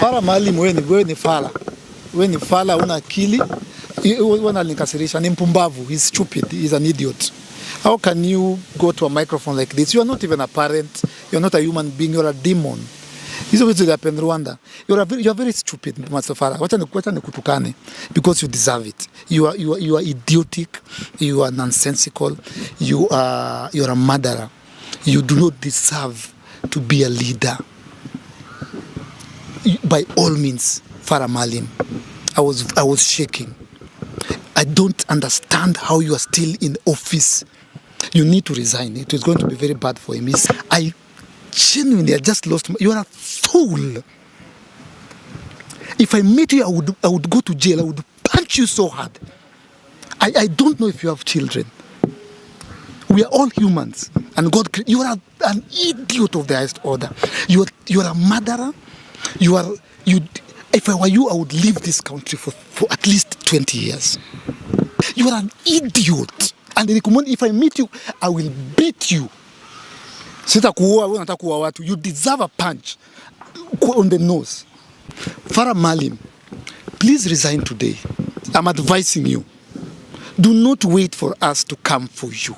Farah Maalim, wewe ni fala. Wewe ni fala, una akili. Wananikasirisha, ni mpumbavu. He's stupid. He's an idiot. How can you go to a microphone like this? You are not even a parent. You are not a human being. You are a demon. Hizo vitu zilihappen Rwanda. You are very stupid, Mr. Farah. Wacha nikutukane because you deserve it. You are idiotic. You are nonsensical. You are a murderer. You do not deserve to be a leader. By all means, Farah Maalim, I was shaking. I don't understand how you are still in office. You need to resign. It is going to be very bad for him. I genuinely, I just lost. You are a fool. If I met you, I would go to jail. I would punch you so hard. I don't know if you have children. We are all humans, and God. You are an idiot of the highest order. You are a murderer. If I were you, I would leave this country for at least 20 years. You are an idiot. And if I meet you, I will beat you. You deserve a punch on the nose. Farah Maalim, please resign today. I'm advising you. Do not wait for us to come for you.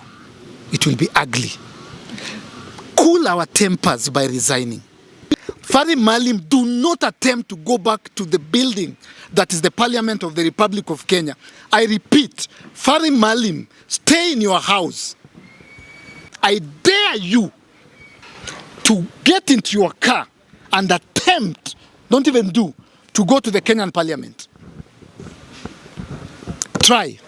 It will be ugly. Cool our tempers by resigning. Farah Maalim, do not attempt to go back to the building that is the Parliament of the Republic of Kenya. I repeat, Farah Maalim, stay in your house. I dare you to get into your car and attempt, don't even do, to go to the Kenyan Parliament. Try.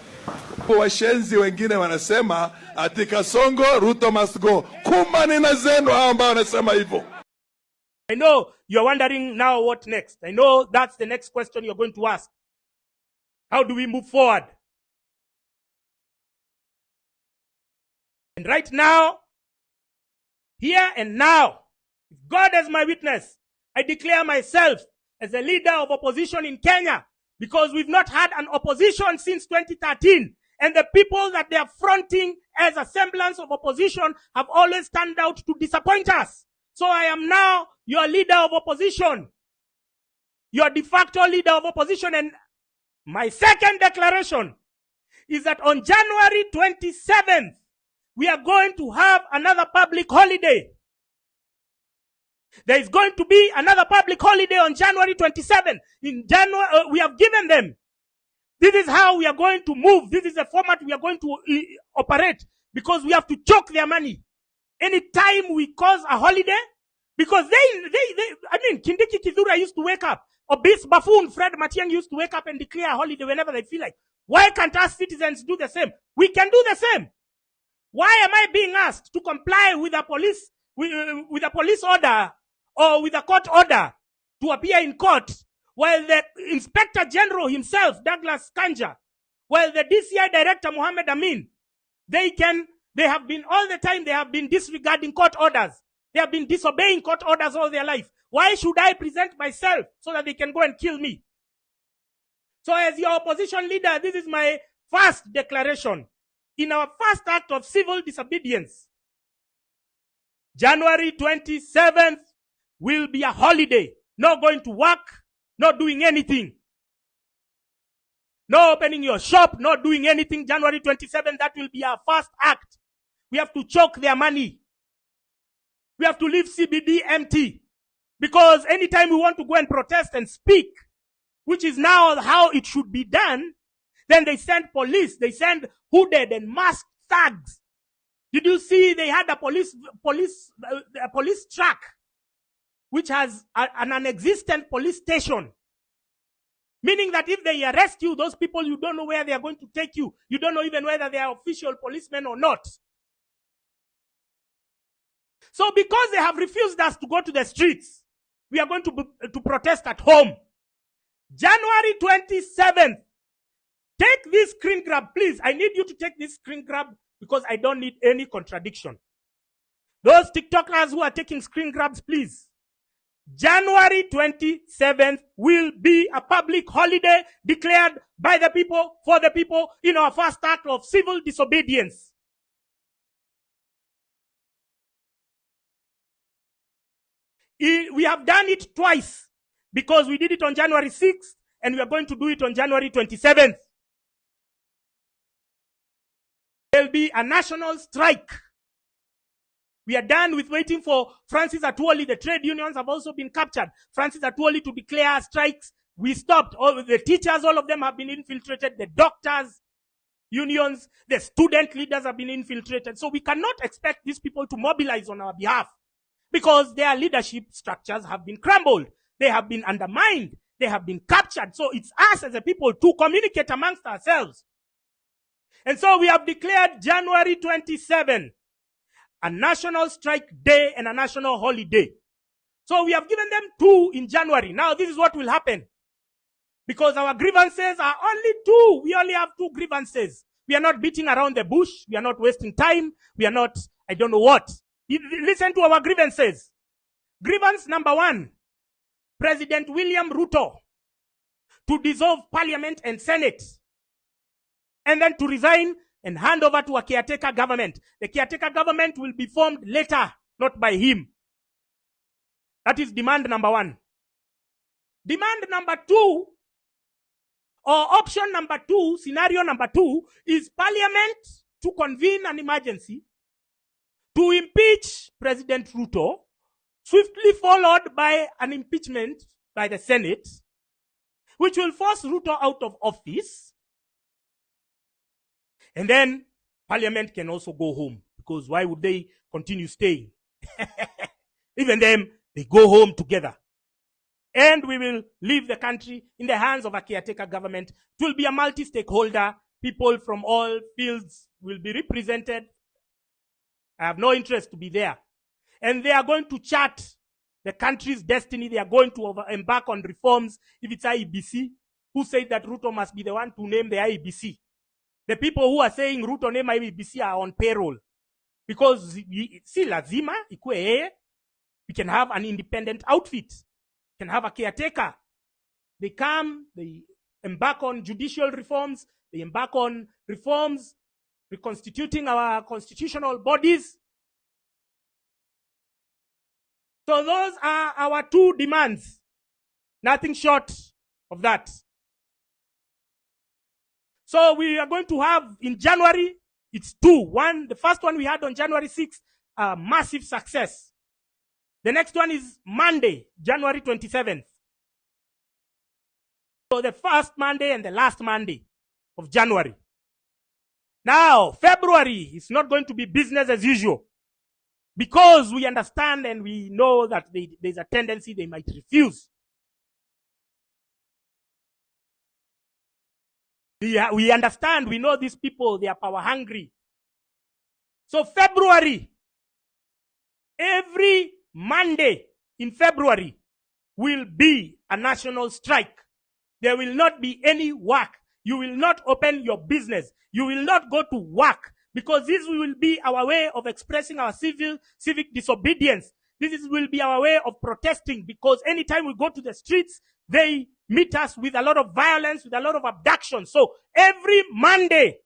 Washenzi wengine wanasema ati Kasongo Ruto must go. Kuma nina zenu hao ambao wanasema hivyo. I know you're wondering now what next. I know that's the next question you're going to ask. How do we move forward? And right now, here and now, if God is my witness, I declare myself as a leader of opposition in Kenya, because we've not had an opposition since 2013. And the people that they are fronting as a semblance of opposition have always turned out to disappoint us. So I am now your leader of opposition, your de facto leader of opposition. And my second declaration is that on January 27th, we are going to have another public holiday. There is going to be another public holiday on January 27th. In January, we have given them. This is how we are going to move. This is the format we are going to operate, because we have to choke their money. Anytime we cause a holiday, because Kindiki Kizura used to wake up. Obese buffoon Fred Matiang'i used to wake up and declare a holiday whenever they feel like. Why can't us citizens do the same? We can do the same. Why am I being asked to comply with a police order or with a court order to appear in court, while the Inspector General himself, Douglas Kanja, while the DCI Director Mohammed Amin, they have been disregarding court orders. They have been disobeying court orders all their life. Why should I present myself so that they can go and kill me? So as your opposition leader, this is my first declaration. In our first act of civil disobedience, January 27th will be a holiday. Not going to work, not doing anything. No opening your shop, not doing anything. January 27th, that will be our first act. We have to choke their money. We have to leave CBD empty. Because anytime we want to go and protest and speak, which is now how it should be done, then they send police. They send hooded and masked thugs. Did you see they had a police truck, which has an non-existent police station? Meaning that if they arrest you, those people, you don't know where they are going to take you. You don't know even whether they are official policemen or not. So because they have refused us to go to the streets, we are going to protest at home. January 27th. Take this screen grab, please. I need you to take this screen grab because I don't need any contradiction. Those TikTokers who are taking screen grabs, please. January 27th will be a public holiday declared by the people, for the people, in our first act of civil disobedience. We have done it twice. because we did it on January 6th and we are going to do it on January 27th. There'll be a national strike. We are done with waiting for Francis Atwoli. The trade unions have also been captured. Francis Atwoli to declare strikes. We stopped. All the teachers, all of them have been infiltrated. The doctors, unions, the student leaders have been infiltrated. So we cannot expect these people to mobilize on our behalf because their leadership structures have been crumbled. They have been undermined. They have been captured. So it's us as a people to communicate amongst ourselves. And so we have declared January 27 a national strike day and a national holiday. So we have given them 2 in January. Now this is what will happen. Because our grievances are only 2. We only have 2 grievances. We are not beating around the bush. We are not wasting time. We are not, I don't know what. Listen to our grievances. Grievance number 1. President William Ruto to dissolve Parliament and Senate. And then to resign and hand over to a caretaker government. The caretaker government will be formed later, not by him. That is demand number 1. Demand number 2, or option number 2, scenario number 2, is Parliament to convene an emergency to impeach President Ruto, swiftly followed by an impeachment by the Senate, which will force Ruto out of office. And then Parliament can also go home, because why would they continue staying? Even them, they go home together. And we will leave the country in the hands of a caretaker government. It will be a multi-stakeholder. People from all fields will be represented. I have no interest to be there. And they are going to chart the country's destiny. They are going to embark on reforms. If it's IEBC, who said that Ruto must be the one to name the IEBC? The people who are saying Ruto name IEBC are on payroll. Because si lazima, ikue yeye, we can have an independent outfit. We can have a caretaker. They come, they embark on judicial reforms, they embark on reforms, reconstituting our constitutional bodies. So those are our 2 demands. Nothing short of that. So we are going to have in January, it's 2. One, the first one we had on January 6th, a massive success. The next one is Monday, January 27th. So the first Monday and the last Monday of January. Now, February is not going to be business as usual, because we understand and we know that there's a tendency they might refuse. We understand, we know these people, they are power hungry. So February, every Monday in February will be a national strike. There will not be any work. You will not open your business. You will not go to work, because this will be our way of expressing our civic disobedience. This will be our way of protesting, because anytime we go to the streets, they meet us with a lot of violence, with a lot of abduction. So every Monday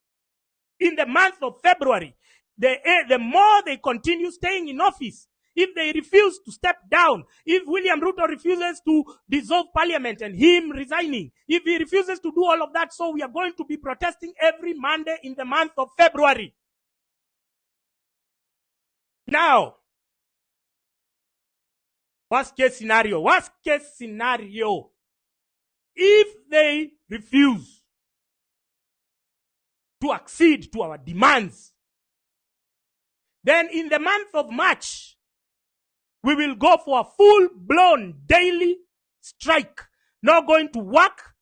in the month of February, the more they continue staying in office, if they refuse to step down, if William Ruto refuses to dissolve Parliament and him resigning, if he refuses to do all of that, so we are going to be protesting every Monday in the month of February. Now, worst case scenario, if they refuse to accede to our demands, then in the month of March, we will go for a full-blown daily strike. Not going to work,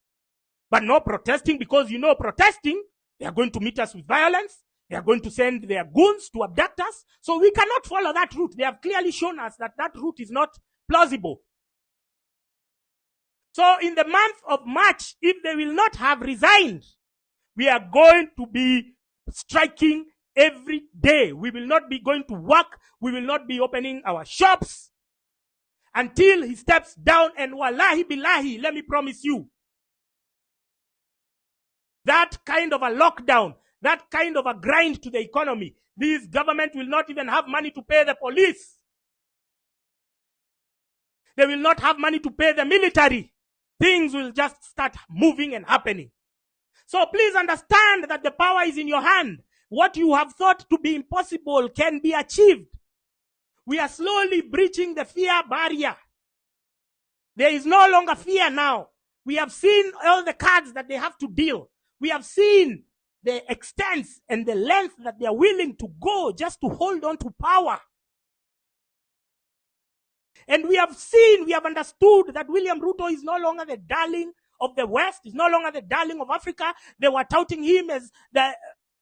but no protesting, because you know protesting, they are going to meet us with violence. They are going to send their goons to abduct us. So we cannot follow that route. They have clearly shown us that that route is not plausible. So in the month of March, if they will not have resigned, we are going to be striking every day. We will not be going to work. We will not be opening our shops until he steps down. And wallahi billahi, let me promise you, that kind of a lockdown, that kind of a grind to the economy, this government will not even have money to pay the police. They will not have money to pay the military. Things will just start moving and happening. So please understand that the power is in your hand. What you have thought to be impossible can be achieved. We are slowly breaching the fear barrier. There is no longer fear now. We have seen all the cards that they have to deal. We have seen the extent and the length that they are willing to go just to hold on to power. And we have understood that William Ruto is no longer the darling of the West, is no longer the darling of Africa. They were touting him as the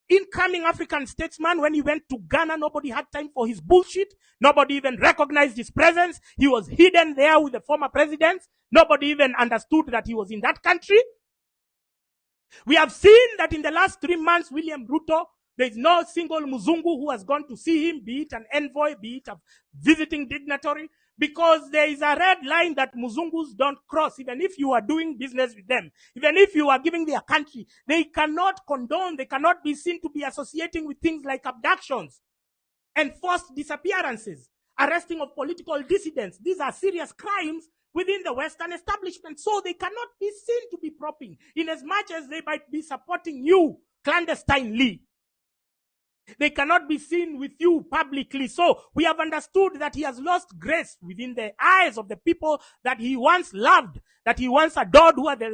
incoming African statesman. When he went to Ghana, nobody had time for his bullshit. Nobody even recognized his presence. He was hidden there with the former presidents. Nobody even understood that he was in that country. We have seen that in the last 3 months, William Ruto, there is no single Muzungu who has gone to see him, be it an envoy, be it a visiting dignitary, because there is a red line that Muzungus don't cross. Even if you are doing business with them, even if you are giving their country, they cannot condone, they cannot be seen to be associating with things like abductions and forced disappearances, arresting of political dissidents. These are serious crimes within the Western establishment. So they cannot be seen to be propping, in as much as they might be supporting you clandestinely. They cannot be seen with you publicly. So we have understood that he has lost grace within the eyes of the people that he once loved, that he once adored, who are the